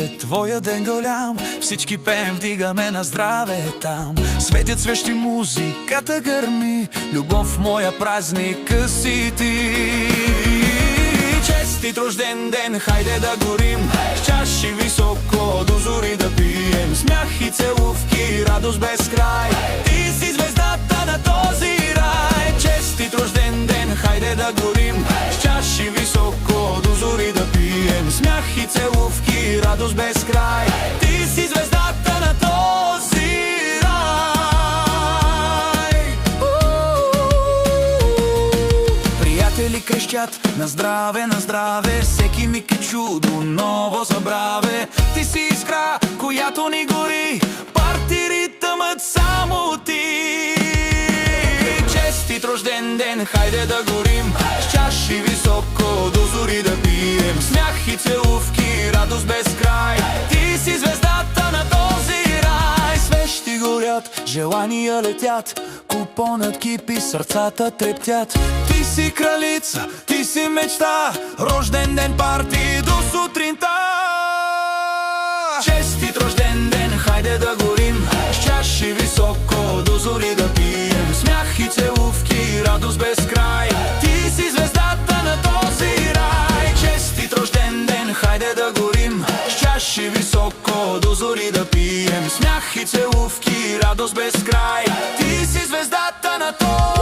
е твоя ден голям, всички пеем, вдигаме на здраве там. Светят свещи, музиката гърми, любов моя празник си ти. Честит рожден ден, хайде да горим, с чаши високо до зори да пием. Смях и целувки, радост без край, ти си звездата на този рай. Честит рожден ден, хайде да горим, с чаши високо до зори да пием. Смях и целувки, радост без край, ти си звездата на този рай. Приятели крещят на здраве, всеки миг е чудо, ново забраве. Ти си искра, която ни гори, парти ритъмът само ти. Честит рожден ден, хайде да горим, с чаши високо до зори да пием. Смях и целувки, радост без край, ти си звездата на този рай. Свещи горят, желания летят, купонът кипи, сърцата трептят. Ти си кралица, ти си мечта, рожден ден парти до сутринта. Честит рожден ден, хайде да горим, с чаши високо до зори да пием. Смях и целувки, радост без край, ти си звездата на този рай. Честит рожден ден, хайде да горим, с чаши високо до зори да пием. Смях и целувки, радост без край, ти си звездата на този рай.